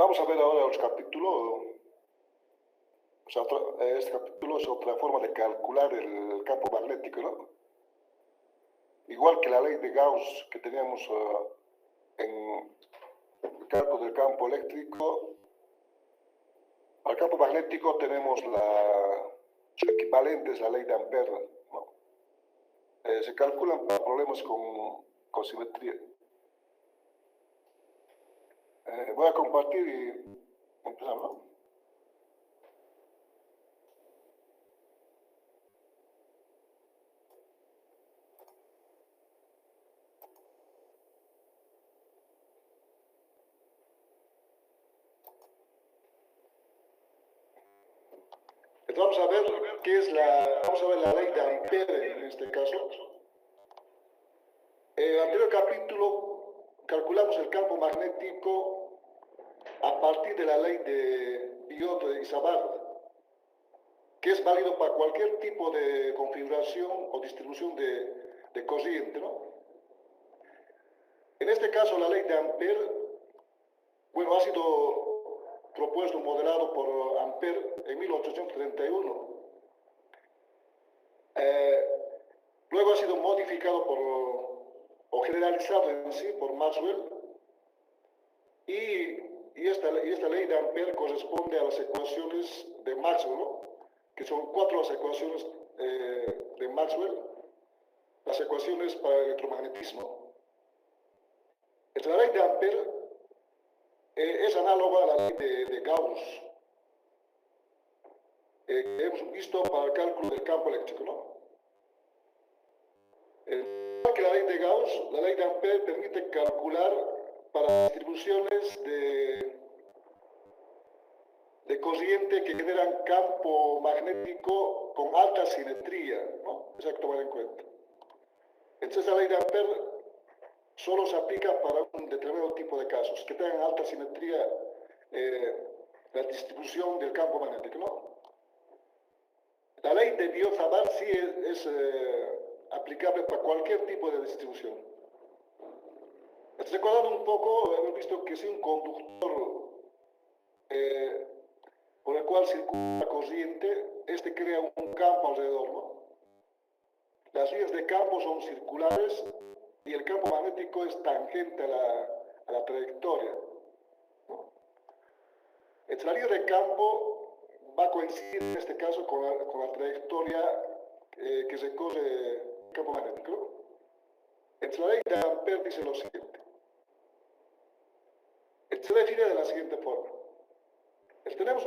Vamos a ver ahora los capítulos. O sea, este capítulo es otra forma de calcular el campo magnético, ¿no? Igual que la ley de Gauss que teníamos en el cálculo del campo eléctrico, al campo magnético tenemos su equivalente, es la ley de Ampère, ¿no? Se calculan para problemas con simetría. Voy a compartir y empezamos, ¿no? Entonces vamos a ver qué es vamos a ver la ley de Ampère en este caso. En el anterior capítulo calculamos el campo magnético a partir de la ley de Biot de Isabard, que es válido para cualquier tipo de configuración o distribución de corriente, ¿no? En este caso la ley de Ampère, bueno, ha sido propuesto, modelado por Ampère en 1831. Luego ha sido modificado o generalizado en sí por Maxwell, y esta ley de Ampère corresponde a las ecuaciones de Maxwell, ¿no? Que son 4 las ecuaciones de Maxwell, las ecuaciones para el electromagnetismo. La ley de Ampère es análoga a la ley de Gauss, que hemos visto para el cálculo del campo eléctrico, ¿no? Igual que la ley de Gauss, la ley de Ampère permite calcular para distribuciones de corriente que generan campo magnético con alta simetría, ¿no? Eso hay que tomar en cuenta. Entonces la ley de Ampère solo se aplica para un determinado tipo de casos, que tengan alta simetría la distribución del campo magnético, ¿no? La ley de Biot-Savart sí es aplicable para cualquier tipo de distribución. Recordando un poco, hemos visto que si un conductor por el cual circula la corriente, este crea un campo alrededor, ¿no? Las líneas de campo son circulares y el campo magnético es tangente a la trayectoria, ¿no? Entonces, la línea de campo va a coincidir en este caso con la trayectoria que recorre el campo magnético, ¿no? Entonces, la ley de Ampère dice lo siguiente. Se define de la siguiente forma. Tenemos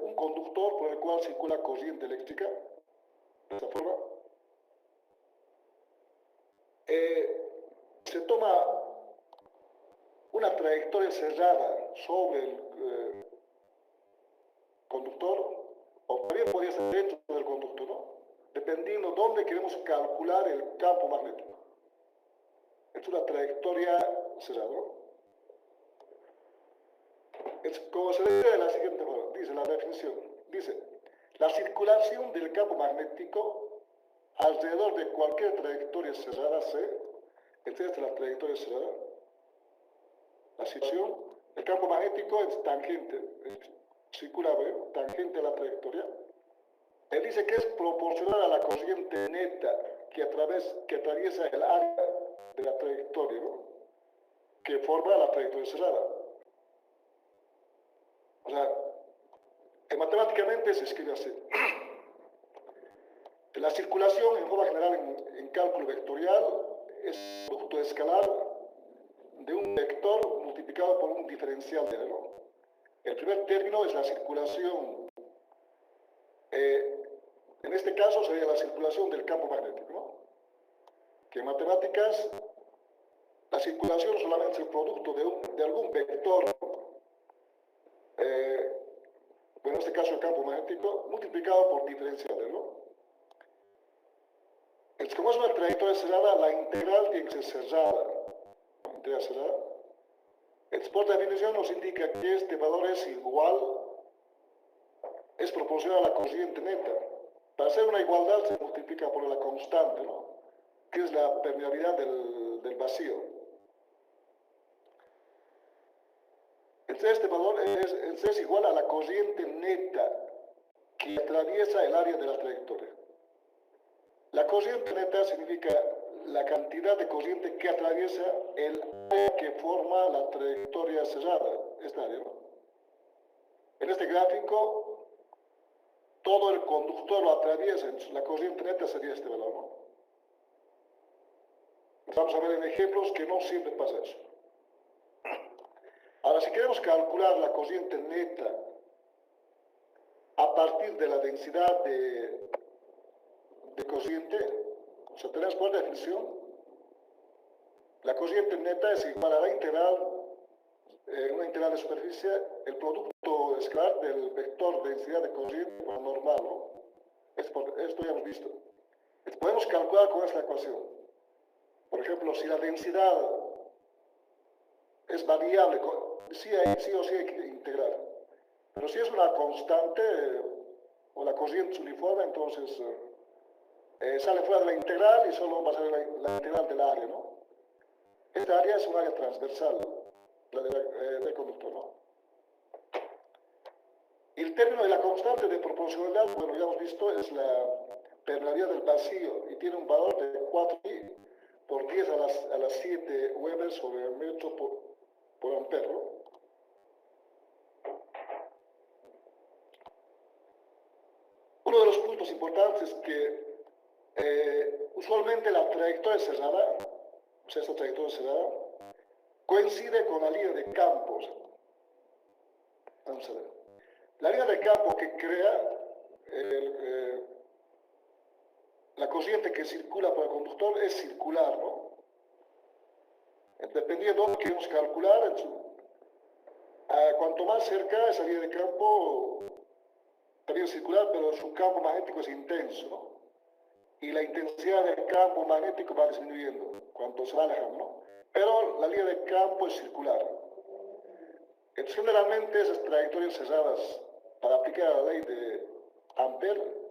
un conductor por el cual circula corriente eléctrica, de esta forma. Se toma una trayectoria cerrada sobre el conductor, o también podría ser dentro del conductor, ¿no? Dependiendo de dónde queremos calcular el campo magnético. Es una trayectoria cerrada, ¿no? Es como se define de la siguiente forma, dice la definición, dice, la circulación del campo magnético alrededor de cualquier trayectoria cerrada C, entonces la trayectoria cerrada, la situación, el campo magnético es tangente, circula tangente a la trayectoria. Él dice que es proporcional a la corriente neta que atraviesa el área de la trayectoria, ¿no? Que forma la trayectoria cerrada. O sea, matemáticamente se escribe así. La circulación en forma general en cálculo vectorial es el producto escalar de un vector multiplicado por un diferencial de ¿no? El primer término es la circulación. En este caso sería la circulación del campo magnético, ¿no? Que en matemáticas la circulación solamente es el producto de algún vector, bueno, en este caso el campo magnético, multiplicado por diferencial, ¿no? Entonces, como es una trayectoria cerrada, la integral tiene que ser cerrada. Integral cerrada. Entonces, por definición nos indica que este valor es igual, es proporcional a la corriente neta. Para hacer una igualdad se multiplica por la constante, ¿no? Que es la permeabilidad del vacío. Entonces este valor es igual a la corriente neta que atraviesa el área de la trayectoria. La corriente neta significa la cantidad de corriente que atraviesa el área que forma la trayectoria cerrada, esta área, ¿no? En este gráfico, todo el conductor lo atraviesa, entonces la corriente neta sería este valor, ¿no? Vamos a ver en ejemplos que no siempre pasa eso. Ahora, si queremos calcular la corriente neta a partir de la densidad de corriente, o sea, tenemos por definición, la corriente neta es igual a la integral, una integral de superficie, el producto escalar del vector de densidad de corriente por normal, ¿no? Esto ya hemos visto. Podemos calcular con esta ecuación. Por ejemplo, si la densidad es variable, sí o sí hay que integrar. Pero si es una constante o la corriente es uniforme, entonces sale fuera de la integral y solo va a ser la integral del área, ¿no? Esta área es un área transversal, la del conductor, ¿no? Y el término de la constante de proporcionalidad, bueno, ya hemos visto, es la permeabilidad del vacío y tiene un valor de 4pi por 10 a las 7 Weber sobre metro por ampere, ¿no? Uno de los puntos importantes es que usualmente la trayectoria cerrada, o sea, esta trayectoria cerrada, coincide con la línea de campos. Vamos a ver. La línea de campo que crea la corriente que circula por el conductor es circular, ¿no? Dependiendo de dónde queremos calcular, cuanto más cerca esa línea de campo, también circular, pero su campo magnético es intenso, ¿no? Y la intensidad del campo magnético va disminuyendo cuanto se va alejando, ¿no? Pero la línea de campo es circular. Entonces, generalmente esas trayectorias cerradas para aplicar la ley de Ampere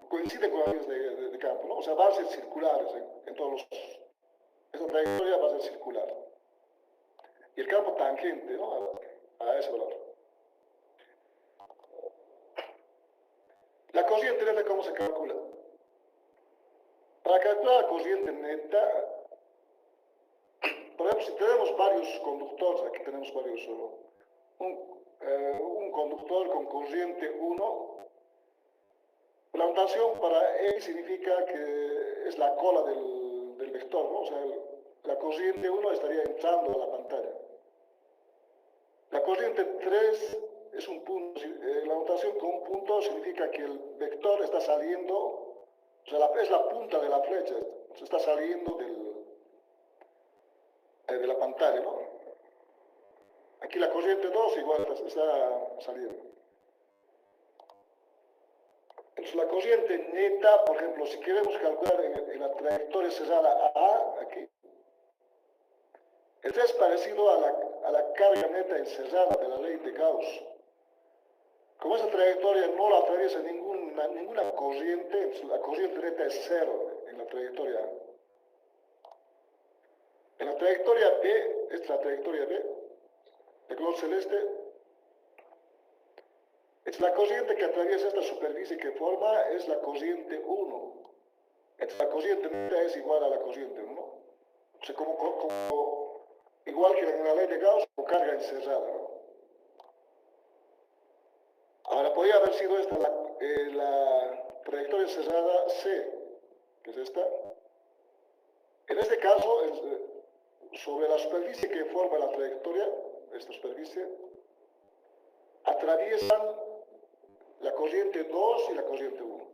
coinciden con las líneas de campo, ¿no? O sea, van a ser circulares en todos los... Esa trayectoria va a ser circular. Y el campo tangente, ¿no? A ese valor. La corriente neta, ¿cómo se calcula? Para calcular la corriente neta, por ejemplo, si tenemos varios conductores, aquí tenemos varios, un conductor con corriente 1, la notación para E significa que es la cola del vector, ¿no? O sea, la corriente 1 estaría entrando a la pantalla. La corriente 3 es un punto, la notación con un punto significa que el vector está saliendo, o sea, es la punta de la flecha, se está saliendo de la pantalla, ¿no? Aquí la corriente 2 igual está saliendo. Entonces la corriente neta, por ejemplo, si queremos calcular en la trayectoria cerrada A, aquí, esto es parecido a la carga neta encerrada de la ley de Gauss. Como esa trayectoria no la atraviesa ninguna corriente, entonces la corriente neta es cero en la trayectoria A. En la trayectoria B, esta es la trayectoria B, de color celeste, es la corriente que atraviesa esta superficie que forma es la corriente 1. Entonces la corriente neta es igual a la corriente 1. O sea, igual que en la ley de Gauss, con carga encerrada, ¿no? Ahora, podría haber sido esta la trayectoria cerrada C, que es esta. En este caso, sobre la superficie que forma la trayectoria, esta superficie, atraviesan la corriente 2 y la corriente 1.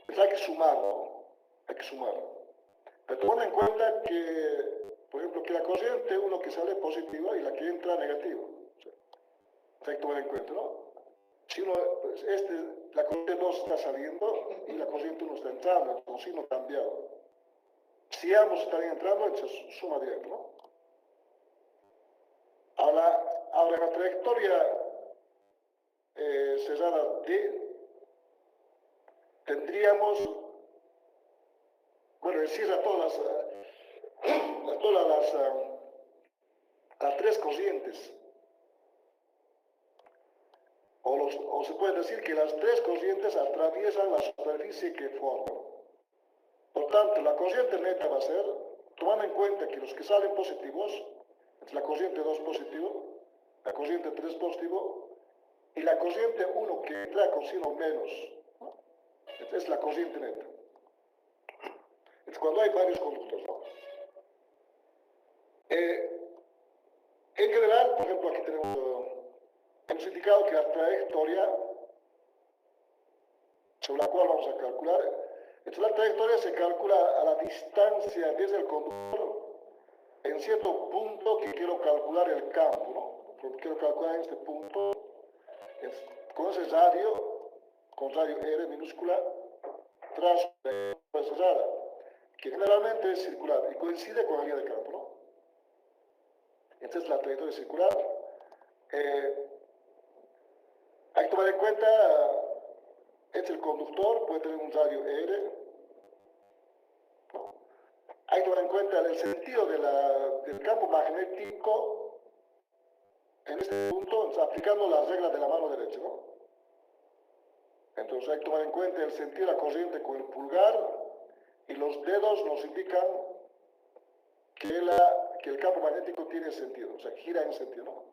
Entonces hay que sumar, ¿no? Hay que sumar. Pero toma en cuenta que, por ejemplo, que la corriente 1 que sale positiva y la que entra negativa. O sea, hay que tomar en cuenta, ¿no? Si uno, pues la corriente 2 está saliendo y la corriente 1 está entrando, con signo cambiado. Si ambos están entrando, entonces suma directo, ¿no? Ahora en la trayectoria cerrada D, tendríamos, bueno, encierra todas fútbol a las tres corrientes. O se puede decir que las tres corrientes atraviesan la superficie que forman. Por tanto, la corriente neta va a ser, tomando en cuenta que los que salen positivos, es la corriente 2 positivo, la corriente 3 positivo, y la corriente 1 que entra con signo menos. Esta es la corriente neta. Es cuando hay varios conductores, ¿no? En general, por ejemplo, aquí hemos indicado que la trayectoria sobre la cual vamos a calcular, entonces la trayectoria se calcula a la distancia desde el conductor en cierto punto que quiero calcular el campo, ¿no? Porque quiero calcular en este punto, con ese radio, con radio R minúscula, trazo de cerrada, que generalmente es circular y coincide con la línea de campo, ¿no? Entonces la trayectoria circular, hay que tomar en cuenta, el conductor puede tener un radio R, ¿no? Hay que tomar en cuenta el sentido del campo magnético en este punto, entonces, aplicando las reglas de la mano derecha, ¿no? Entonces hay que tomar en cuenta el sentido de la corriente con el pulgar y los dedos nos indican que el campo magnético tiene sentido, o sea, gira en sentido, ¿no?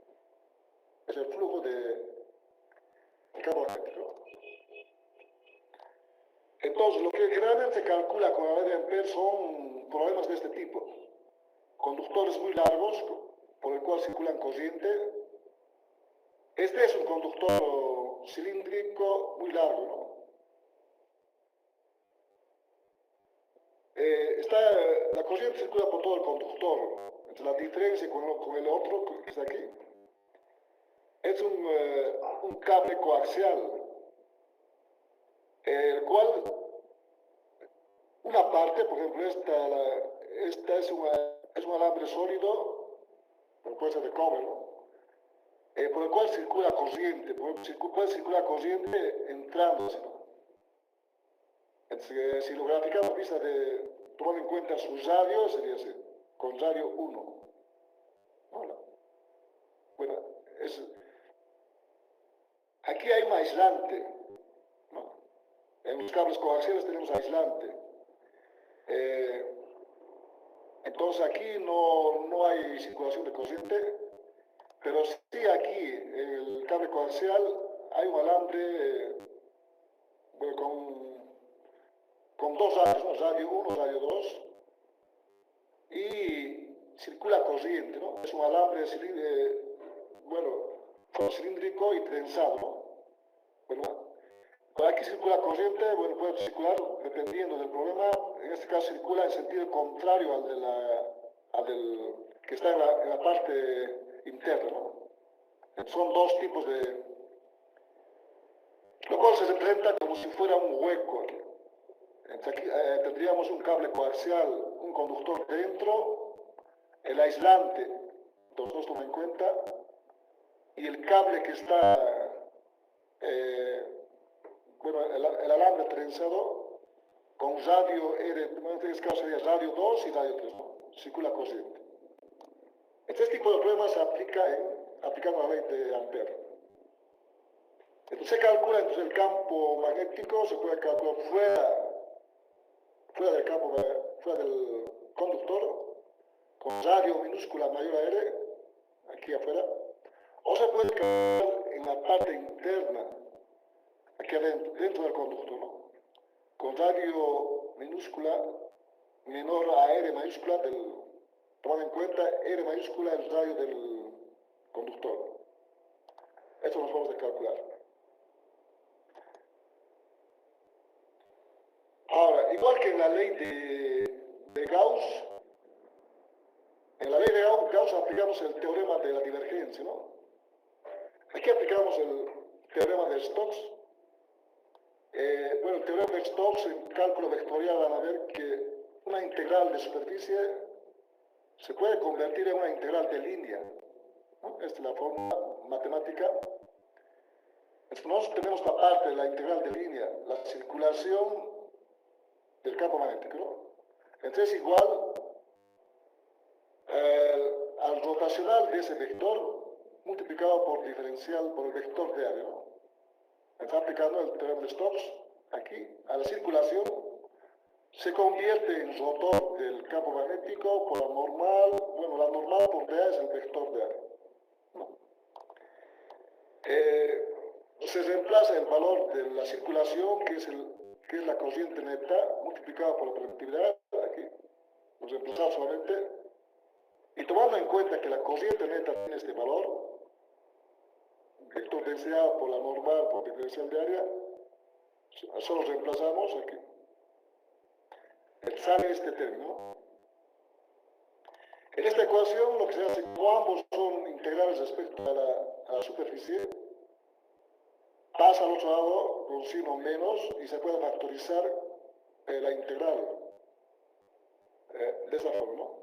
Es el flujo del campo magnético. Entonces, lo que generalmente se calcula con la ley de Ampère son problemas de este tipo. Conductores muy largos, por el cual circulan corriente. Este es un conductor cilíndrico muy largo, ¿no? La corriente circula por todo el conductor. Entonces, la diferencia con el otro, que está aquí, es un cable coaxial, el cual una parte, por ejemplo, esta es un alambre sólido, puede ser de cobre, ¿no? Por el cual circula corriente, puede circular corriente entrando, ¿no? Entonces, si lo graficamos a vista de tomar en cuenta sus radios, sería así, con radio 1. Bueno, aquí hay un aislante, ¿no? En los cables coaxiales tenemos aislante. Entonces aquí no hay circulación de corriente, pero sí aquí en el cable coaxial hay un alambre bueno, con dos radios, ¿no? Radio 1, radio 2, y circula corriente, ¿no? Es un alambre cilíndrico y trenzado, ¿no? Bueno, aquí circula corriente, bueno, puede circular dependiendo del problema. En este caso circula en sentido contrario al del que está en la parte interna, ¿no? Son dos tipos lo cual se representa como si fuera un hueco aquí. Entonces aquí tendríamos un cable coaxial, un conductor dentro, el aislante, entonces toma en cuenta, y el cable que está, el alambre trenzado con radio R, en este caso sería radio 2 y radio 3, ¿no? Circula corriente. Este tipo de problemas se aplica aplicando la ley de Ampère. Entonces se calcula el campo magnético, se puede calcular fuera del conductor, con radio minúscula mayor a R, aquí afuera, o se puede calcular en la parte interna, aquí adentro, dentro del conductor, ¿no? Con radio minúscula menor a R mayúscula tomando en cuenta R mayúscula el radio del conductor. Esto nos vamos a calcular. Ahora, igual que en la ley de Gauss, en la ley de Gauss aplicamos el teorema de la divergencia, ¿no? Aquí aplicamos el teorema de Stokes. El teorema de Stokes en cálculo vectorial van a ver que una integral de superficie se puede convertir en una integral de línea, ¿no? Esta es la fórmula matemática. Entonces, nosotros tenemos la parte de la integral de línea, la circulación del campo magnético, ¿no? Entonces igual rotacional de ese vector multiplicado por diferencial por el vector de área, ¿no? Está aplicando el teorema de Stokes aquí a la circulación. Se convierte en rotor del campo magnético por la normal, bueno, la normal por dA es el vector de área, ¿no? Se reemplaza el valor de la circulación, que es la corriente neta, multiplicado por la permitividad, aquí, lo reemplazamos solamente, y tomando en cuenta que la corriente neta tiene este valor, vector densidad por la normal por diferencial de área, solo reemplazamos aquí. Sale este término. En esta ecuación lo que se hace, como ambos son integrales respecto a la superficie, pasa al otro lado con signo menos y se puede factorizar la integral de esa forma, ¿no?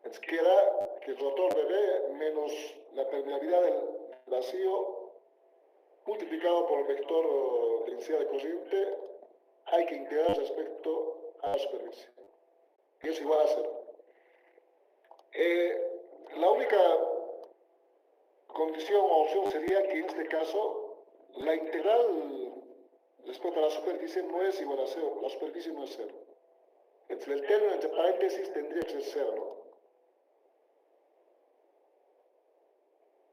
Entonces queda que el rotor de B menos la permeabilidad del vacío multiplicado por el vector densidad de corriente hay que integrar respecto a la superficie, que es igual a 0. La única condición o opción sería que en este caso la integral respecto a la superficie no es igual a 0, la superficie no es 0. Entonces el término entre paréntesis tendría que ser 0, ¿no?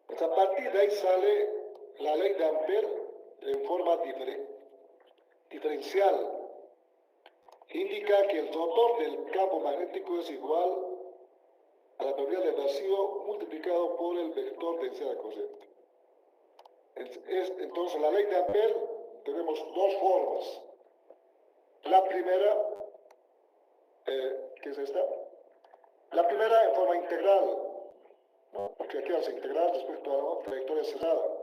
Entonces a partir de ahí sale la ley de Ampère en forma diferencial. Indica que el rotor del campo magnético es igual a la permeabilidad del vacío multiplicado por el vector densidad de corriente. Entonces, la ley de Ampère tenemos dos formas. La primera, ¿qué es esta? La primera en forma integral, ¿no? Porque aquí vamos a integrar respecto a la trayectoria cerrada.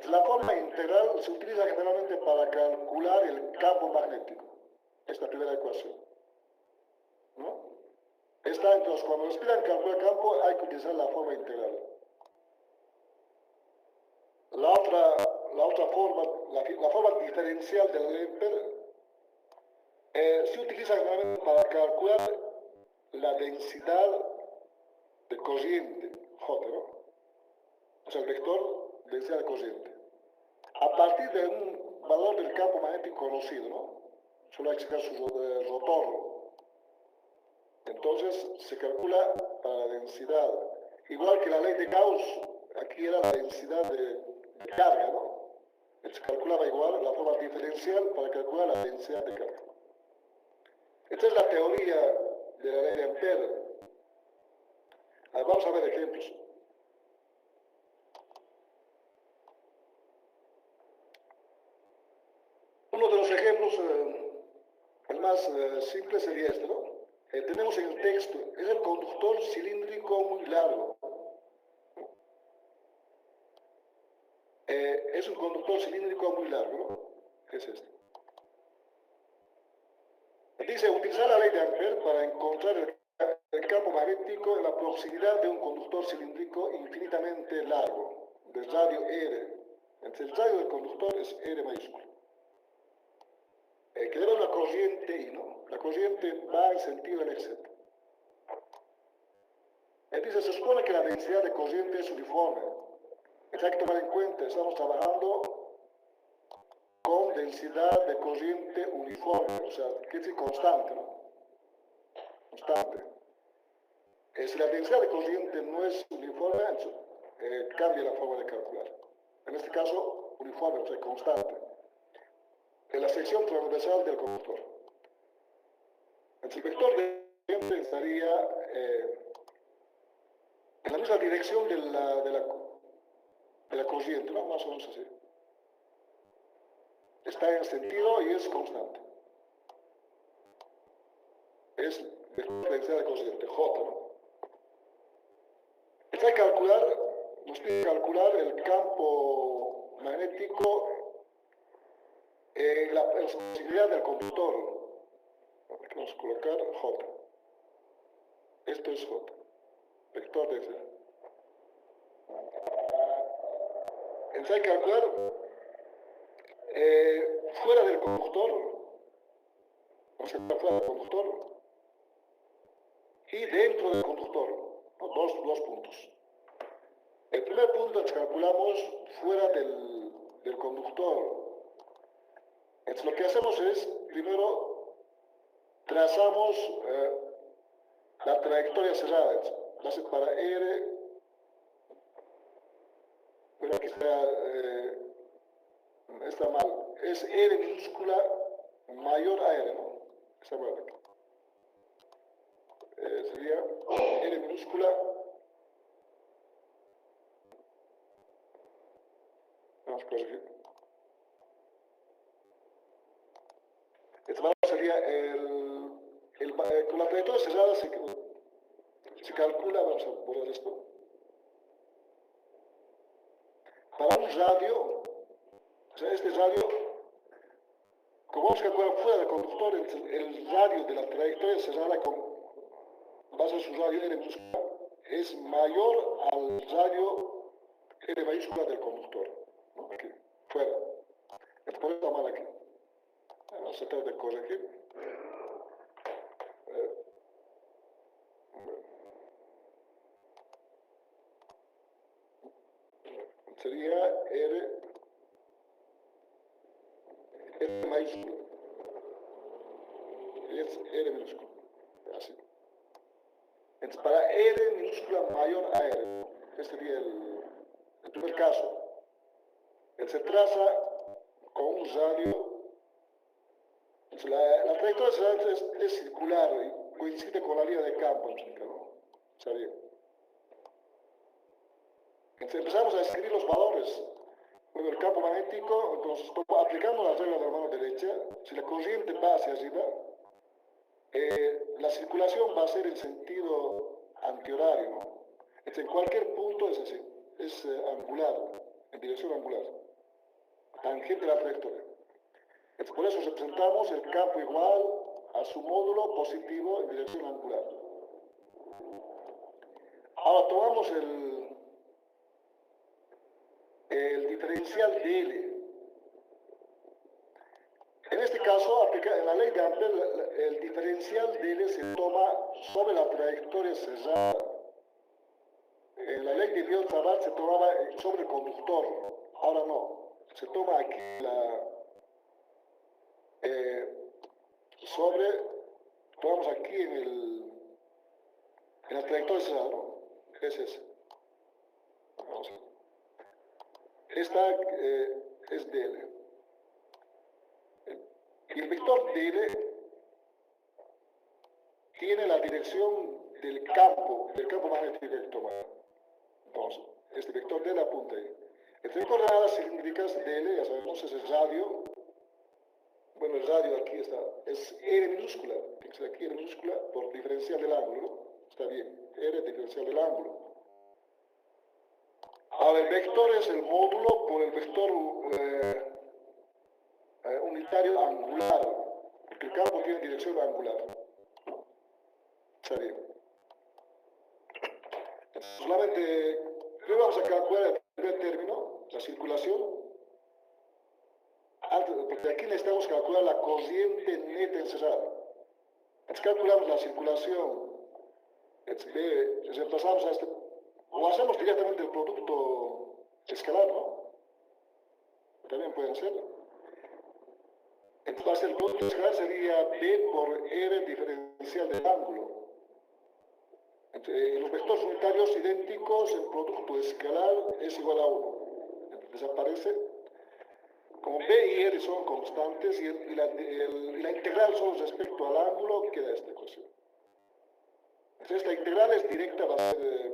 La forma integral se utiliza generalmente para calcular el campo magnético. Esta primera ecuación, ¿no? Entonces, cuando nos pidan calcular campo, hay que utilizar la forma integral. La otra forma, la forma diferencial de la ley de Ampère, se utiliza generalmente para calcular la densidad de corriente, J, ¿no? O sea, el vector densidad de corriente. A partir de un valor del campo magnético conocido, ¿no? Solo hay que sacar su rotor. Entonces se calcula para la densidad. Igual que la ley de Gauss, aquí era la densidad de carga, ¿no? Se calculaba igual la forma diferencial para calcular la densidad de carga. Esta es la teoría de la ley de Ampère. Vamos a ver ejemplos. Uno de los ejemplos, el más simple sería este, ¿no? Tenemos en el texto, es el conductor cilíndrico muy largo. Es un conductor cilíndrico muy largo, ¿no? Es este. Dice, utilizar la ley de Ampère para encontrar el campo magnético en la proximidad de un conductor cilíndrico infinitamente largo, de radio R. Entonces el radio del conductor es R mayúsculo. Que debe una corriente I, ¿no? La corriente va en sentido LZ. Entonces se supone que la densidad de corriente es uniforme. Hay que tomar en cuenta, estamos trabajando con densidad de corriente uniforme, o sea, que es constante, ¿no? Constante. Si la densidad de corriente no es uniforme, cambia la forma de calcular. En este caso, uniforme, o sea, constante. En la sección transversal del conductor. Entonces, el vector de corriente estaría en la misma dirección de la corriente, ¿no? Más o menos así. Está en sentido y es constante. Es vector de densidad de corriente, J, ¿no? Hay que calcular, nos pide calcular el campo magnético en la posibilidad del conductor. Aquí vamos a colocar J. Esto es J. Vector de densidad. Entonces hay que calcular fuera del conductor, o sea, fuera del conductor y dentro del conductor. Dos puntos. El primer punto calculamos fuera del conductor. Entonces lo que hacemos es, primero, trazamos la trayectoria cerrada. Entonces, para R, pero aquí está mal. Es R minúscula mayor a R, ¿no? Está mal aquí. Sería R minúscula. Vamos a corregir. Este valor sería con la trayectoria cerrada se calcula, vamos a borrar esto. Para un radio, o sea, este radio, como vamos a calcular fuera del conductor, el radio de la trayectoria cerrada con base en su radio R minúscula es mayor al radio R mayúscula del conductor. ¿No? Aquí, fuera. Entonces, por eso está mal aquí. Vamos a tratar de corregir. Sería R mayúscula. Es R minúscula. Así. Entonces, para R minúscula mayor a R, este sería el primer caso. Él se traza con un radio. Entonces, la trayectoria cerrada es circular y coincide con la línea de campo, ¿no? Está bien. Entonces empezamos a escribir los valores. Bueno, el campo magnético, entonces, aplicando la regla de la mano derecha, si la corriente va hacia arriba, la circulación va a ser en sentido antihorario, ¿no? Entonces, en cualquier punto es así, es angular, en dirección angular, tangente a la trayectoria. Entonces, por eso representamos el campo igual a su módulo positivo en dirección angular. Ahora tomamos el diferencial de L. En este caso, en la ley de Ampère, el diferencial de L se toma sobre la trayectoria cerrada. En la ley de Biot-Savart se tomaba sobre el conductor. Ahora no. Se toma aquí tomamos aquí en la trayectoria cerrada, ¿no? Es ese. Vamos a ver. Esta es dl. Y el vector dl tiene la dirección del campo magnético que toma. Entonces, este vector dl apunta ahí. El vector coordenadas cilíndricas dl, ya sabemos, es el radio. Bueno, el radio aquí está, es R minúscula, tiene que ser aquí R minúscula por diferencial del ángulo, ¿no? Está bien, R diferencial del ángulo. Ahora, el vector es el módulo por el vector unitario angular, porque el campo tiene dirección angular. Está bien. Solamente, primero vamos a calcular el primer término, la circulación. Porque aquí necesitamos calcular la corriente neta encerrada. Entonces calculamos la circulación. Reemplazamos a o hacemos directamente el producto escalar, ¿no? También pueden ser. Entonces el producto escalar sería B por R diferencial del ángulo. Los vectores unitarios idénticos, el producto escalar es igual a 1. Desaparece. Como B y R son constantes y la integral solo respecto al ángulo, queda esta ecuación. Entonces la integral es directa, va a ser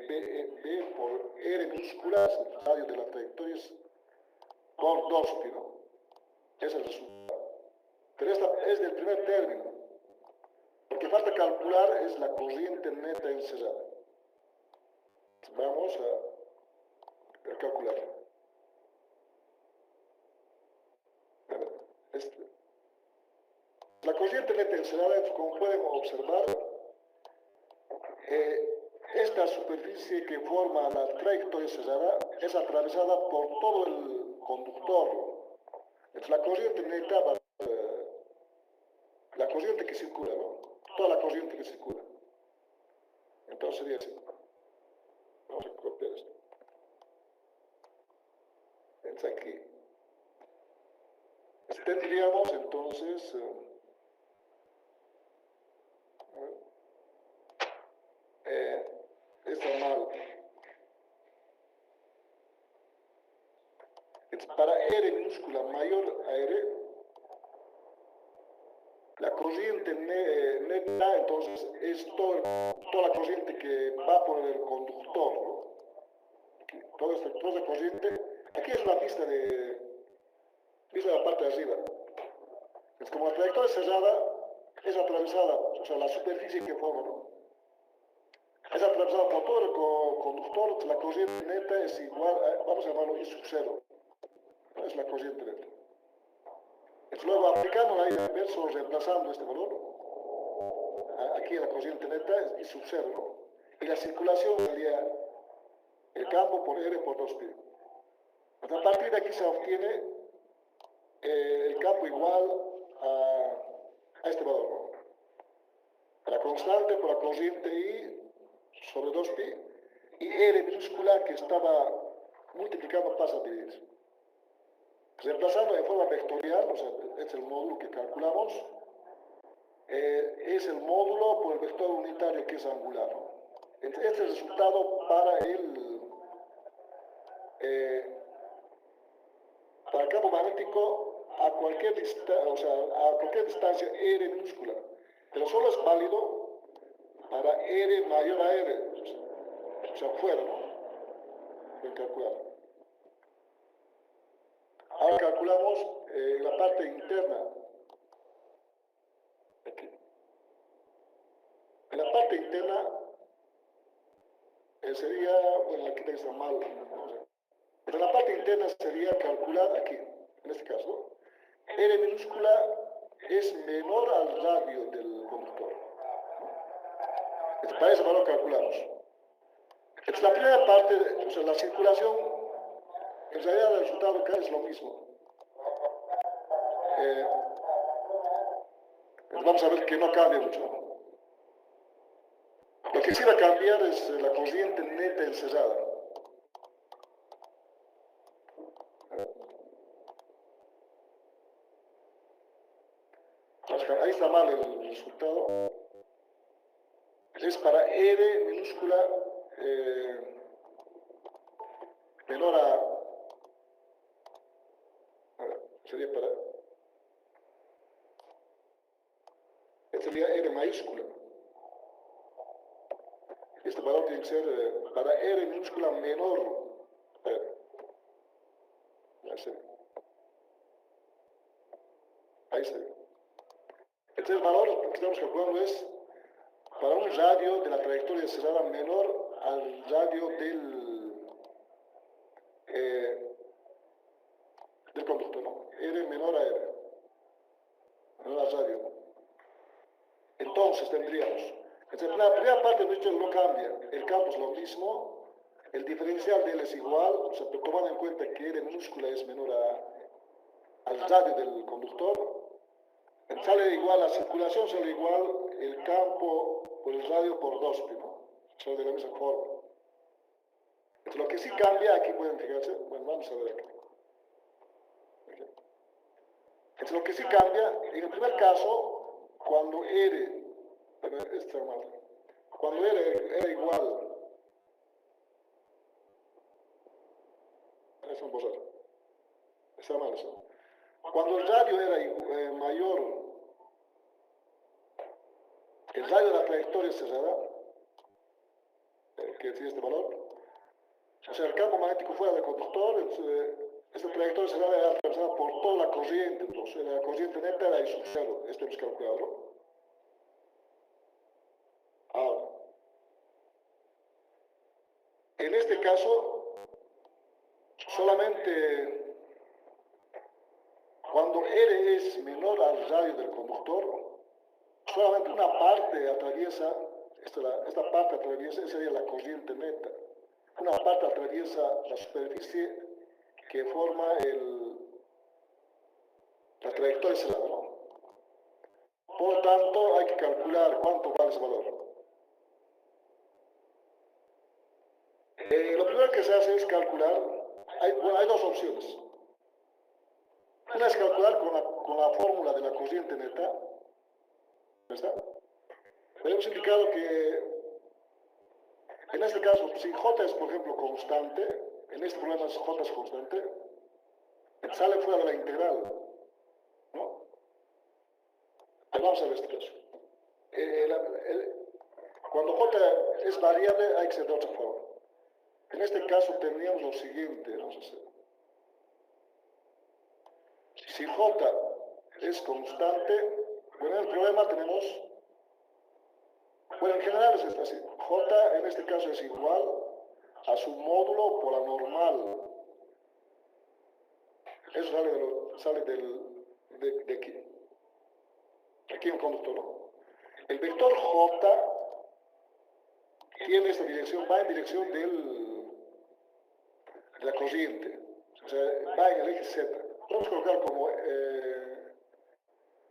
B por R minúscula, el radio de la trayectoria es por 2pi, ¿no? Ese es el resultado. Pero esta es del primer término. Lo que falta calcular es la corriente neta encerrada. Vamos a calcular. La corriente neta encerrada, como pueden observar, esta superficie que forma la trayectoria cerrada es atravesada por todo el conductor. Entonces la corriente neta va la corriente que circula, ¿no? Toda la corriente que circula. Entonces sería así. entonces, está mal. Para R minúscula mayor a R, la corriente neta, entonces, es toda la corriente que va por el conductor, ¿no? Toda esta corriente, aquí es una pista de la parte de arriba. Es como la trayectoria cerrada es atravesada, o sea, la superficie que forma, ¿no? Es atravesada por todo el conductor, la corriente neta es igual, vamos a llamarlo I sub 0, ¿no? Es la corriente neta. Luego aplicando la inverso, reemplazando este valor, aquí la corriente neta es I sub 0, ¿no? Y la circulación sería el campo por R por 2pi. A partir de aquí se obtiene el campo igual a este valor, ¿no? La constante por la corriente I sobre 2pi y R minúscula que estaba multiplicando pasa a dividir. Reemplazando en forma vectorial, o sea, es el módulo que calculamos, es el módulo por el vector unitario que es angular, ¿no? Este es el resultado para el campo magnético a cualquier distancia R minúscula, pero solo es válido para R mayor a R, o sea, fuera, ¿no? Pueden calcular. Ahora calculamos la parte interna. Aquí. En la parte interna sería, bueno, aquí está mal, no sé. Pero la parte interna sería calcular aquí, en este caso, R minúscula es menor al radio del conductor. Para ese valor calculamos. Entonces, la primera parte, o sea, la circulación, en realidad el resultado acá es lo mismo. Vamos a ver que no cambia mucho. Lo que sí va a cambiar es la corriente neta encerrada. Ahí está mal el resultado. Es para R minúscula menor sería para, sería R mayúscula. Este valor tiene que ser para R minúscula menor a R. Ahí se ve. Entonces el valor que estamos calculando es para un radio de la trayectoria cerrada menor al radio del conductor, ¿no? R menor a R, menor al radio. Entonces tendríamos, la primera parte de no cambia, el campo es lo mismo, el diferencial de él es igual, o sea, tomando en cuenta que R minúscula es menor al radio del conductor, sale igual, la circulación sale igual, el campo por el radio por 2pi, ¿no? Sale de la misma forma. Entonces, lo que sí cambia, aquí pueden fijarse, bueno, vamos a ver aquí. Entonces, lo que sí cambia, en el primer caso, cuando R, cuando R era igual, eso no puedo está mal eso. Cuando el radio era mayor, el radio de la trayectoria cerrada, que tiene este valor, o sea, el campo magnético fuera del conductor, esta trayectoria cerrada era atravesada por toda la corriente, entonces la corriente neta era I sub 0, esto hemos calculado. Ahora, en este caso, solamente cuando R es menor al radio del conductor, solamente una parte atraviesa, esta parte atraviesa, esa sería la corriente neta. Una parte atraviesa la superficie que forma la trayectoria cerrada, ¿no? Por lo tanto, hay que calcular cuánto vale ese valor. Lo primero que se hace es calcular, hay dos opciones. Una es calcular con la fórmula de la corriente neta, ¿no está? Hemos indicado que en este caso, si J es, por ejemplo, constante, en este problema J es constante, sale fuera de la integral, ¿no? Vamos a ver este caso. Cuando J es variable, hay que ser de otra forma. En este caso tendríamos lo siguiente, vamos a hacer. Si J es constante, bueno, en el problema tenemos, bueno, en general es así. J en este caso es igual a su módulo por la normal. Eso sale de aquí. Aquí un conductor, ¿no? El vector J tiene esta dirección, va en dirección de la corriente. O sea, va en el eje Z. Vamos a colocar como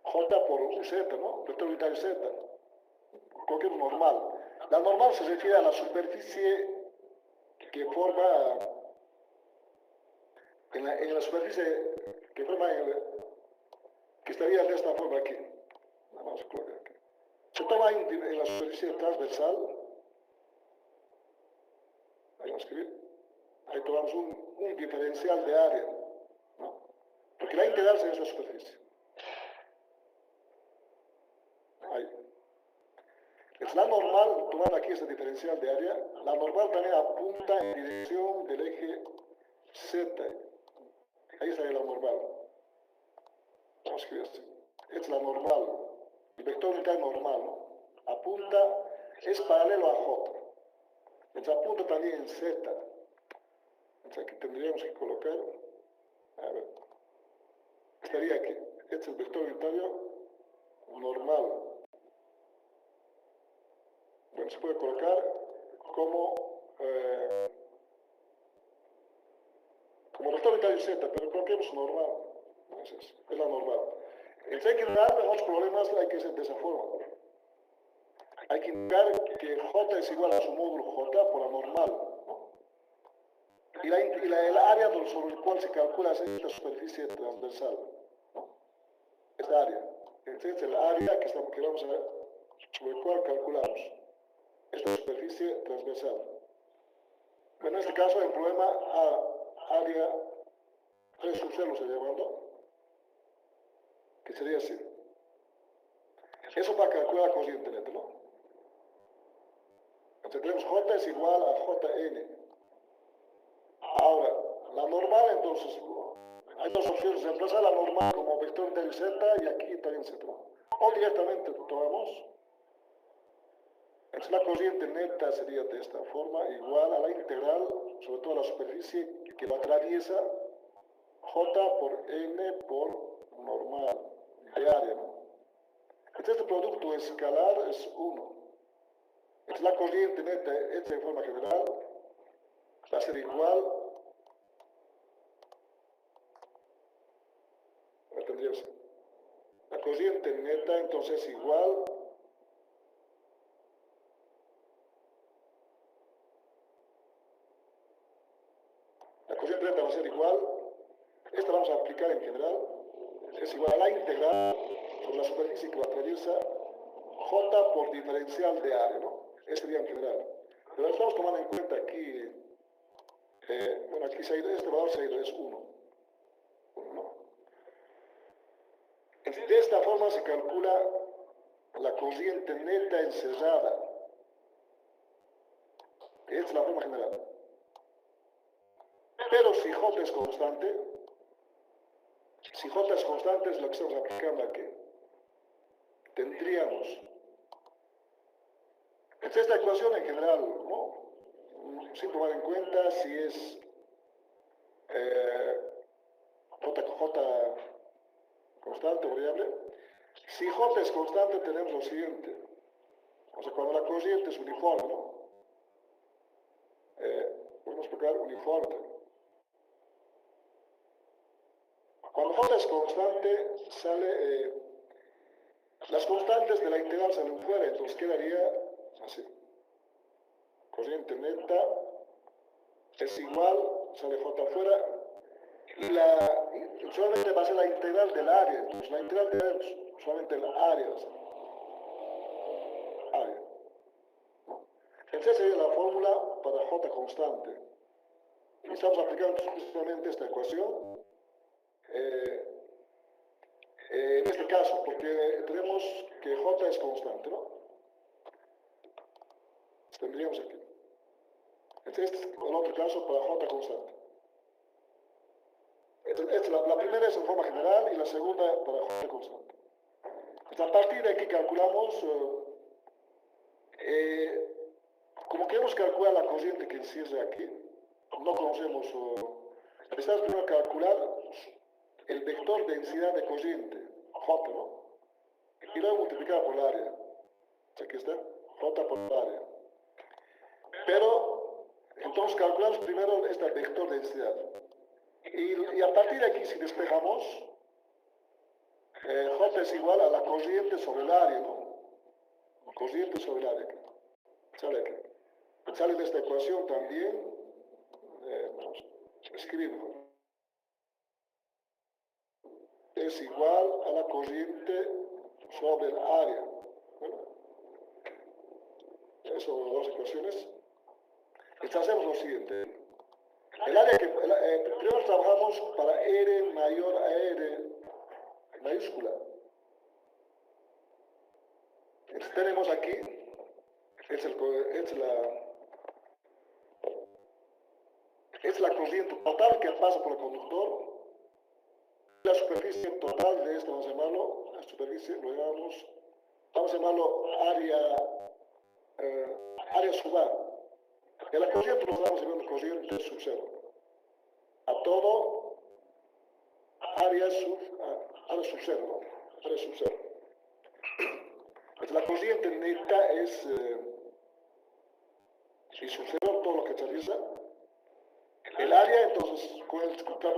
J por un Z, ¿no? Vector unitario Z. Cualquier normal. La normal se refiere a la superficie que forma, en la superficie que forma, que estaría de esta forma aquí. Vamos a colocar aquí. Se toma en la superficie transversal. Ahí vamos a escribir. Ahí tomamos un diferencial de área, ¿no? Porque la integral es la superficie. Ahí. Es la normal, tomando aquí este diferencial de área, la normal también apunta en dirección del eje Z. Ahí está la normal. Vamos a escribir así. Es la normal. El vector unitario normal, ¿no? Apunta, es paralelo a J. Entonces apunta también en Z. Entonces aquí tendríamos que colocar, a ver, estaría aquí. Este es el vector unitario normal. Bueno, se puede colocar como vector unitario Z, pero coloquemos normal. Es la normal. Entonces hay que dar otros problemas, hay que hacer de esa forma. Hay que indicar que J es igual a su módulo J por la normal, ¿no? Y el área sobre el cual se calcula es esta superficie transversal, ¿no? Esta área. Entonces el área que vamos a ver, sobre el cual calculamos esta superficie transversal. En este caso el problema área 3 sub 0 se llamando, que sería así. Eso para calcular la corriente neta, ¿no? Entonces tenemos J es igual a Jn. Ahora, la normal, entonces, hay dos opciones. Reemplazar la normal como vector unitario Z y aquí también Z, ¿no? O directamente tomamos. Entonces la corriente neta sería de esta forma, igual a la integral sobre toda la superficie que lo atraviesa, J por N por normal de área, ¿no? Entonces este producto escalar es 1. Entonces la corriente neta, hecha de forma general, va a ser igual, tendríamos, la corriente neta entonces es igual la corriente neta va a ser igual, esta vamos a aplicar en general, es igual a la integral sobre la superficie que lo atraviesa J por diferencial de área, ¿no? Este sería en general. Pero estamos tomando en cuenta aquí, bueno, aquí se ha ido, este valor se ha ido, es 1. ¿No? De esta forma se calcula la corriente neta encerrada. Esta es la forma general. Pero si J es constante, es lo que estamos aplicando aquí, tendríamos esta ecuación en general, ¿no? Sin tomar en cuenta si es J constante o variable. Si J es constante, tenemos lo siguiente. O sea, cuando la corriente es uniforme, ¿no? Podemos explicar uniforme. Cuando J es constante, sale, las constantes de la integral salen fuera, entonces quedaría así. Corriente neta es igual, sale J afuera, y solamente va a ser la integral del área. Entonces, la integral del área es solamente el área. Área. Esa sería la fórmula para J constante. Y estamos aplicando justamente esta ecuación en este caso, porque tenemos que J es constante, ¿no? Tendríamos aquí. Este es el otro caso para J constante. La primera es en forma general y la segunda para J constante. Entonces, a partir de aquí calculamos, como queremos calcular la corriente que encierra aquí, no conocemos, necesitamos primero calcular el vector densidad de corriente, J, ¿no? Y luego multiplicar por el área. Aquí está, J por el área. Pero, entonces calculamos primero este vector densidad. Y a partir de aquí, si despejamos, J es igual a la corriente sobre el área, ¿no? Corriente sobre el área. Sale aquí. Sale de esta ecuación también. Vamos a escribir mejor. Es igual a la corriente sobre el área. Bueno, eso son las dos ecuaciones. Entonces hacemos lo siguiente. El área que primero trabajamos para R mayor a R mayúscula. Entonces tenemos aquí, es la corriente total que pasa por el conductor. La superficie total de esto, vamos a llamarlo, la superficie, vamos a llamarlo área sub A. De la corriente nos vamos llamando corriente sub cero. A todo área sub cero, ¿no? Área sub cero. Entonces, la corriente neta es y sub cero, todo lo que atraviesa. El área, entonces,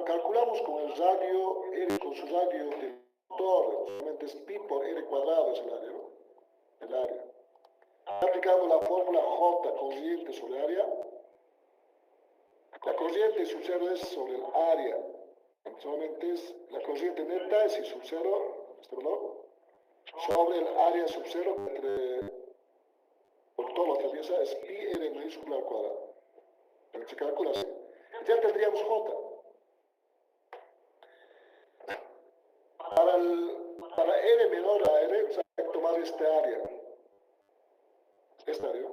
calculamos con el radio R, con su radio del vector, solamente es pi por R cuadrado es el área, ¿no? El área. Aplicando la fórmula J, corriente sobre área. La corriente sub cero es sobre el área. Solamente es la corriente neta es I sub cero, sobre el área sub cero, por todo lo que atraviesa, es pi R mayúscula al cuadrado. Pero se calcula así. Ya tendríamos J. Para R menor a R, hay que tomar esta área. Esta área.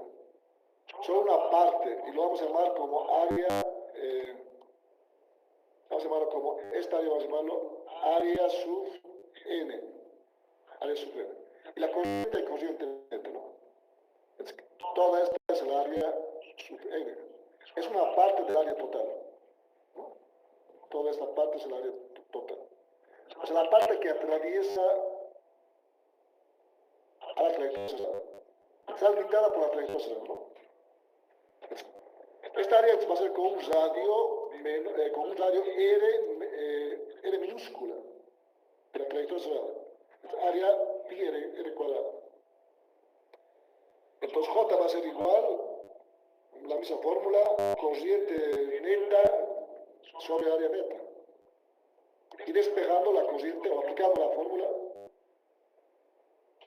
Solo una parte, y lo vamos a llamar como área, vamos a llamarlo como, esta área vamos a llamarlo área sub N. Área sub N. Y la corriente neta, ¿no? Toda esta es el área sub N. Es una parte del área total. ¿No? Toda esta parte es el área total. O sea, la parte que atraviesa a la trayectoria está limitada por la trayectoria, ¿no? Esta área va a ser con un radio R minúscula de la trayectoria cerrada. Esta área pi R cuadrado. Entonces J va a ser igual, la misma fórmula, corriente neta sobre área neta. Y despejando la corriente o aplicando la fórmula,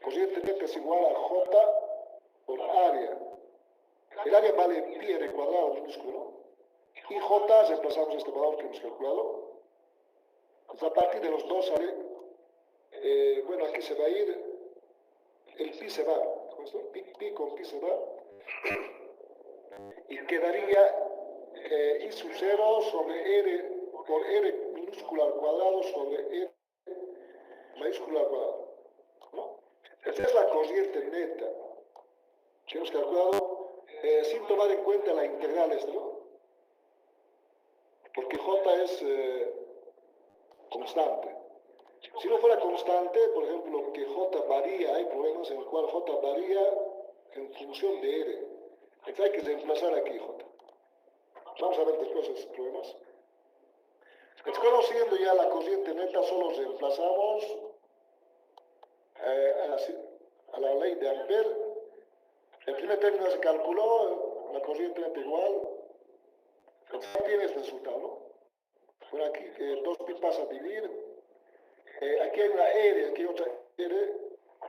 corriente neta es igual a J por área. El área vale pi R cuadrado minúsculo. Y J, reemplazamos este valor que hemos calculado. Entonces, a partir de los dos sale, bueno, aquí se va a ir, el pi se va, pi con pi se va. Y quedaría I sub 0 sobre R por R minúscula al cuadrado sobre R mayúscula al cuadrado. ¿No? Esta es la corriente neta que hemos calculado sin tomar en cuenta la integral esta, ¿no? Porque J es constante. Si no fuera constante, por ejemplo, que J varía, hay problemas en el cual J varía en función de R. Entonces hay que reemplazar aquí J. Vamos a ver después esos problemas. Entonces, conociendo ya la corriente neta, solo reemplazamos a la ley de Ampère. El primer término se calculó, la corriente neta igual. Entonces, ya tiene este resultado, ¿no? Bueno, aquí dos pi pasa a dividir. Aquí hay una R, aquí hay otra R,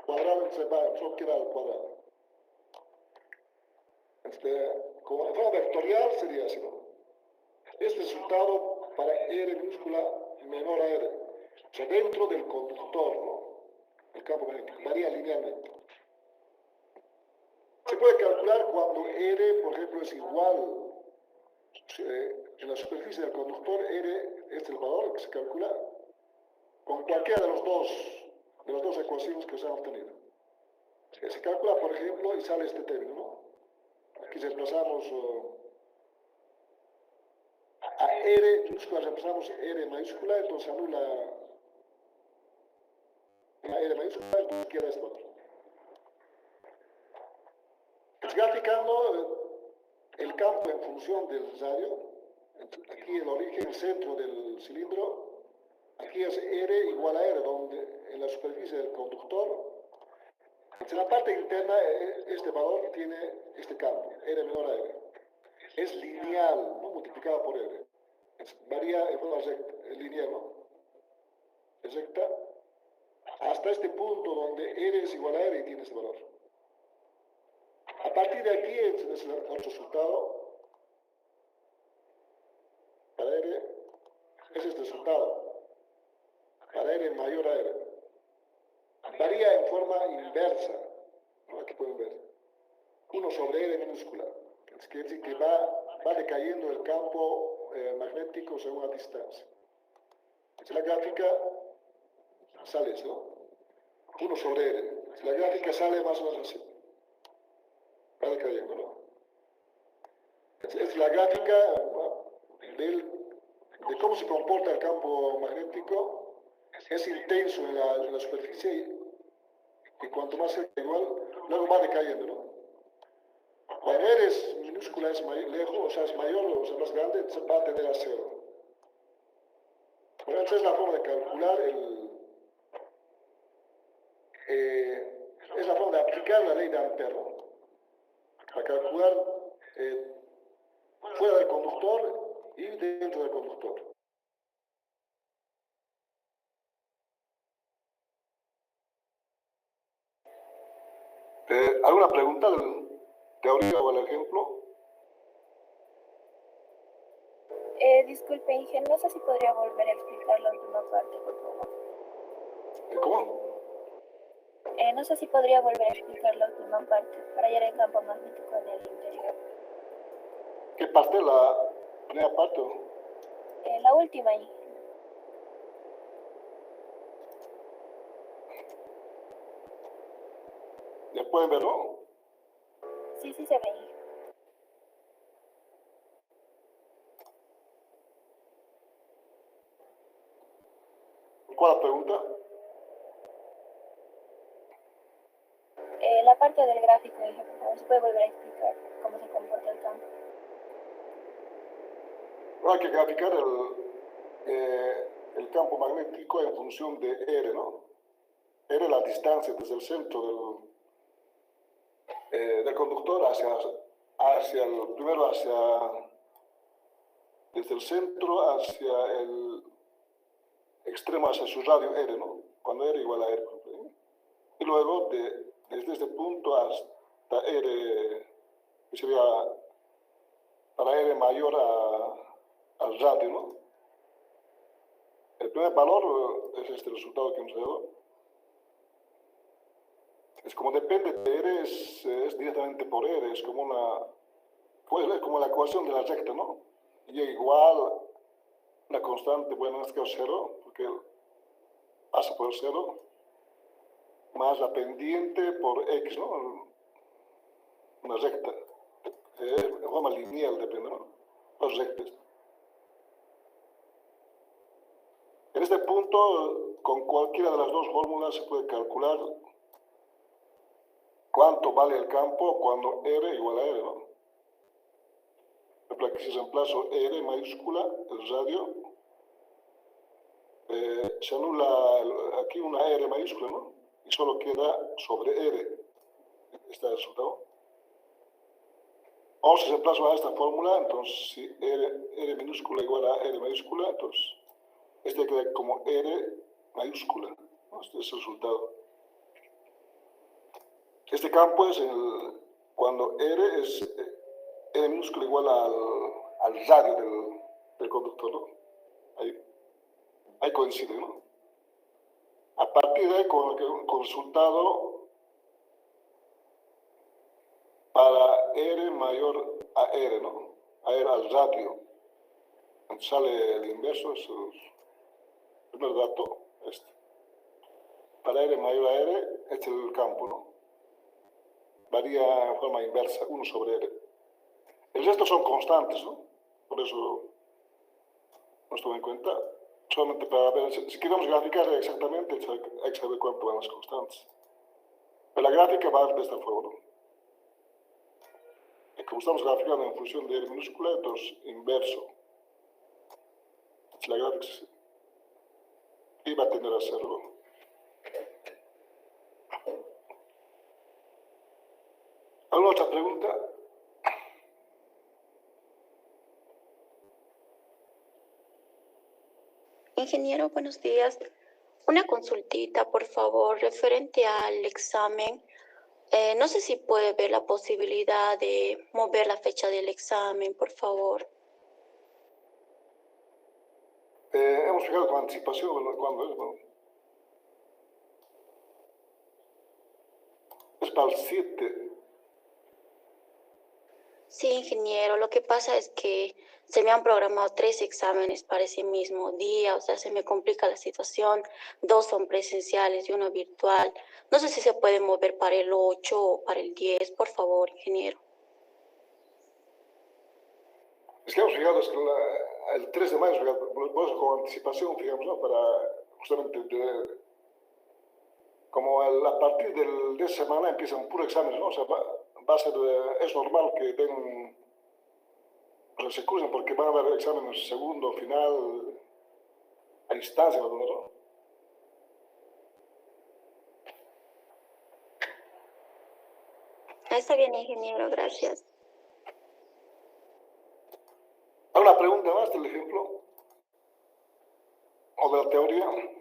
cuadrado se va, solo queda al cuadrado. Como en forma vectorial sería así, ¿no? Este resultado para R minúscula menor a R, o sea, dentro del conductor, ¿no? El campo magnético, varía linealmente. Se puede calcular cuando R, por ejemplo, es igual, en la superficie del conductor, R es el valor que se calcula con cualquiera de las dos ecuaciones que se han obtenido. Se calcula, por ejemplo, y sale este término, ¿no? Aquí reemplazamos a R minúscula, reemplazamos R mayúscula, entonces anula la R mayúscula, entonces queda este valor. Graficando el campo en función del radio, aquí el origen, el centro del cilindro, aquí es R igual a R, donde en la superficie del conductor, en la parte interna, este valor tiene este campo, R menor a R. Es lineal, ¿no? Multiplicado por R. Varía en forma recta, es lineal, ¿no? Es recta hasta este punto donde R es igual a R y tiene este valor. A partir de aquí es el otro resultado. Para R es este resultado. Para R mayor a R. Varía en forma inversa, ¿no? Aquí pueden ver. 1 sobre R minúscula. Es quiere decir que va decayendo el campo magnético según la distancia. Si la gráfica sale eso, ¿no? 1 sobre R. Si la gráfica sale más o menos así. Va decayendo, ¿no? Es la gráfica de cómo se comporta el campo magnético. Es intenso en la superficie y cuanto más cerca igual, luego va decayendo, ¿no? Cuando R es minúscula, es lejos, o sea, es mayor, o sea, más grande, va a tender a cero. Bueno, esa es la forma de calcular es la forma de aplicar la ley de Ampère, ¿no? Para calcular fuera del conductor y dentro del conductor. ¿Alguna pregunta de teoría o el ejemplo? Disculpe, Inge, no sé si podría volver a explicar la última parte, por favor. ¿Cómo? No sé si podría volver a explicar la última parte para hallar el campo magnético en el interior. ¿Qué parte? ¿La primera parte? La última, Inge. ¿Ya pueden verlo? Sí, sí se ve, Inge. ¿Cuál es la pregunta? La parte del gráfico, Inge, por favor, ¿se puede volver a explicar cómo se comporta el campo? Hay que graficar el campo magnético en función de R, ¿no? R es la distancia desde el centro del conductor desde el centro hacia el extremo, hacia su radio R, ¿no? Cuando R igual a R. Y luego desde este punto hasta R, que sería para R mayor al radio, ¿no? El primer valor es este resultado que hemos dado. Es como depende de R, es directamente por R, es como como la ecuación de la recta, ¿no? Y igual la constante, bueno, en este caso 0, porque pasa por 0, más la pendiente por X, ¿no? Una recta. De forma lineal depende, ¿no? Las rectas. En este punto, con cualquiera de las dos fórmulas se puede calcular cuánto vale el campo cuando R igual a R, ¿no? Por ejemplo, aquí si reemplazo R mayúscula, el radio, se anula aquí una R mayúscula, ¿no? Y solo queda sobre R. Este es el resultado. O si se plasma esta fórmula, entonces si R minúscula igual a R mayúscula, entonces este queda como R mayúscula, ¿no? Este es el resultado. Este campo es cuando R es R minúscula igual al radio del conductor, ¿no? Ahí coincide, ¿no? A partir de ahí, con el resultado para R mayor a R, ¿no? A R al radio. Entonces sale el inverso, es el primer dato, este. Para R mayor a R, este es el campo, ¿no? Varía en forma inversa, 1 sobre R. El resto son constantes, ¿no? Por eso nos toma en cuenta. Solamente para ver, si queremos graficar exactamente, hay que saber cuánto van las constantes. Pero la gráfica va de esta forma, ¿no? Y como estamos graficando en función de R minúscula, entonces inverso. La gráfica iba a tender a hacerlo. ¿Alguna otra pregunta? Ingeniero, buenos días. Una consultita, por favor, referente al examen. No sé si puede ver la posibilidad de mover la fecha del examen, por favor. Hemos fijado con anticipación, ¿no? ¿Cuándo es? ¿No? Es para el 7. Sí, ingeniero, lo que pasa es que se me han programado 3 exámenes para ese mismo día, o sea, se me complica la situación. 2 son presenciales y uno virtual. No sé si se puede mover para el 8 o para el 10, por favor, ingeniero. Es que hemos fijado, es que el 3 de mayo, por eso con anticipación, fijamos, ¿no? Para justamente, como a partir de esa semana empiezan puros exámenes, ¿no? O sea, va a ser, es normal que o sea, se cursen porque van a haber exámenes segundo, final, a distancia, ¿no? Está bien, ingeniero, gracias. ¿Alguna pregunta más del ejemplo? ¿O de la teoría?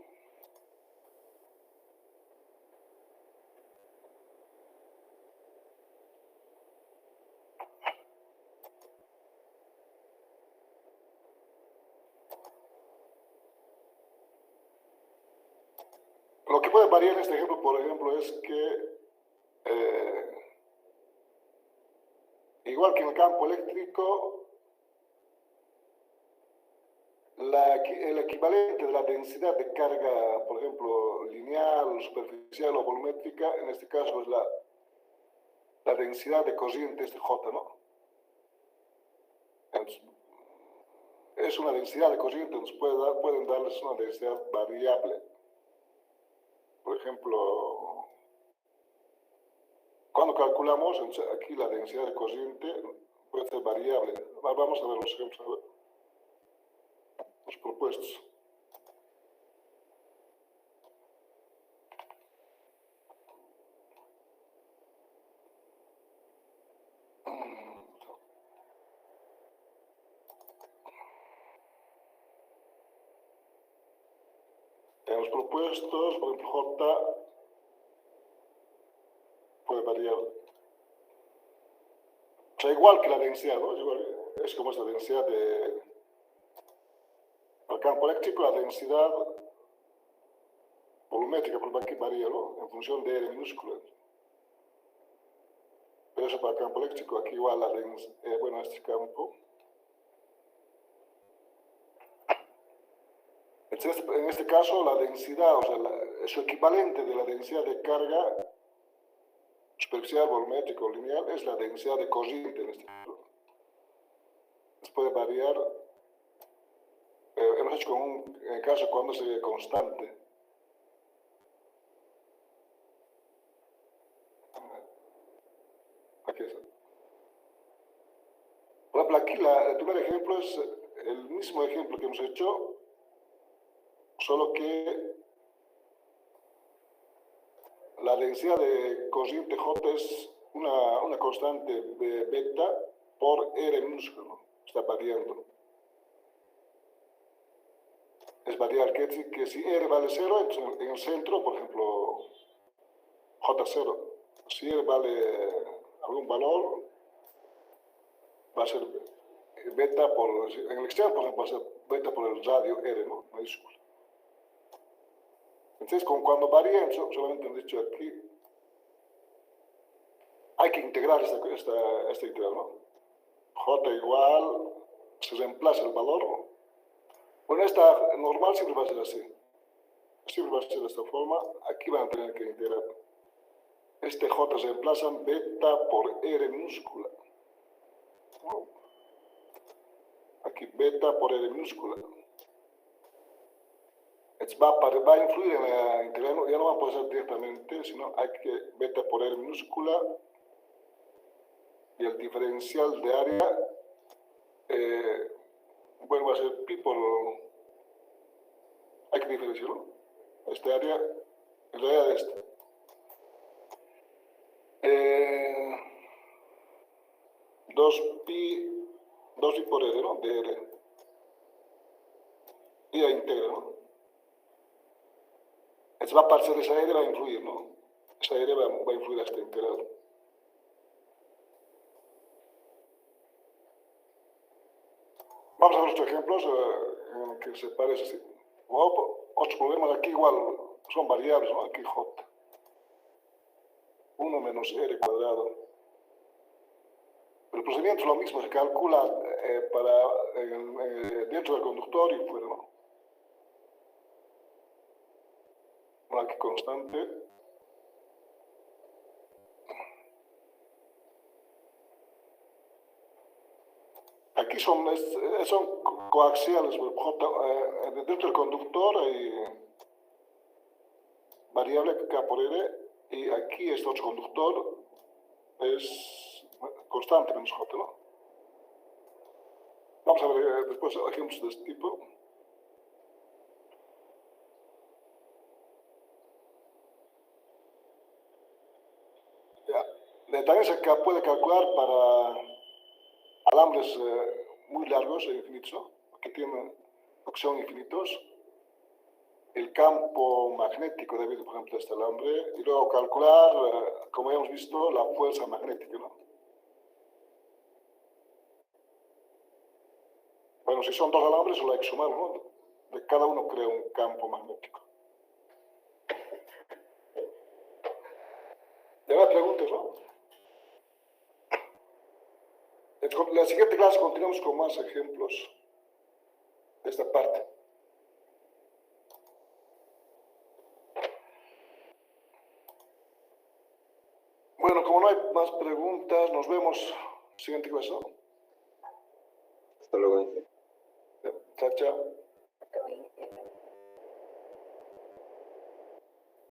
Lo que puede variar en este ejemplo, por ejemplo, es que igual que en el campo eléctrico, el equivalente de la densidad de carga, por ejemplo, lineal, superficial o volumétrica, en este caso es la densidad de corrientes de J, ¿no? Entonces, es una densidad de corriente, nos pueden darles una densidad variable. Por ejemplo, cuando calculamos, aquí la densidad de corriente puede ser variable. Vamos a ver los ejemplos, a ver, los propuestos. En los propuestos, por ejemplo, J puede variar. O sea, igual que la densidad, ¿no? Es como esta densidad del campo eléctrico, la densidad volumétrica, por aquí varía, ¿no? En función de R minúscula. Pero eso para el campo eléctrico, aquí igual la densidad, bueno, este campo. Entonces, en este caso, la densidad, o sea, su equivalente de la densidad de carga superficial, volumétrica o lineal es la densidad de corriente en este caso. Puede variar, hemos hecho con en el caso cuando se constante. Aquí está. Por ejemplo, aquí el primer ejemplo es el mismo ejemplo que hemos hecho, solo que la densidad de corriente J es una constante de beta por R minúsculo, ¿no? Está variando. Es variar, quiere decir que si R vale 0, entonces en el centro, por ejemplo, J0. Si R vale algún valor, va a ser beta por, en el externo, por ejemplo, va a ser beta por el radio R, ¿no? Mayúscula. Entonces, cuando varía, solamente han dicho aquí, hay que integrar esta integral, ¿no? J igual, se reemplaza el valor, ¿no? Bueno, esta normal siempre va a ser así. Siempre va a ser de esta forma. Aquí van a tener que integrar. Este J se reemplazan beta por R minúscula, ¿no? Aquí beta por R minúscula. Va a influir en la integral, ya no va a poder ser directamente, sino hay que beta por R minúscula y el diferencial de área, bueno, va a ser pi por, hay que diferenciarlo, este área, el área de este. 2pi por R, ¿no? De R. Y la integra, ¿no? Entonces va a aparecer esa R, va a influir, ¿no? Esa R va a influir a esta integral. Vamos a ver otros ejemplos en los que se parece así. Otros problemas aquí igual son variables, ¿no? Aquí J. 1 menos R cuadrado. El procedimiento es lo mismo, se calcula dentro del conductor y fuera, ¿no? Bueno, aquí constante. Aquí son coaxiales, dentro del conductor hay variable K por R, y aquí este otro conductor es constante menos J, ¿no? Vamos a ver después ejemplos de este tipo. Ya. También se puede calcular para alambres muy largos e infinitos, ¿no? Que son infinitos, el campo magnético debido, por ejemplo, a este alambre, y luego calcular, como hemos visto, la fuerza magnética, ¿no? Bueno, si son dos alambres, solo hay que sumar, ¿no? De cada uno crea un campo magnético. Y ahora preguntas, ¿no? En la siguiente clase continuamos con más ejemplos de esta parte. Bueno, como no hay más preguntas, nos vemos en la siguiente clase, ¿no? Hasta luego. Chao, chao.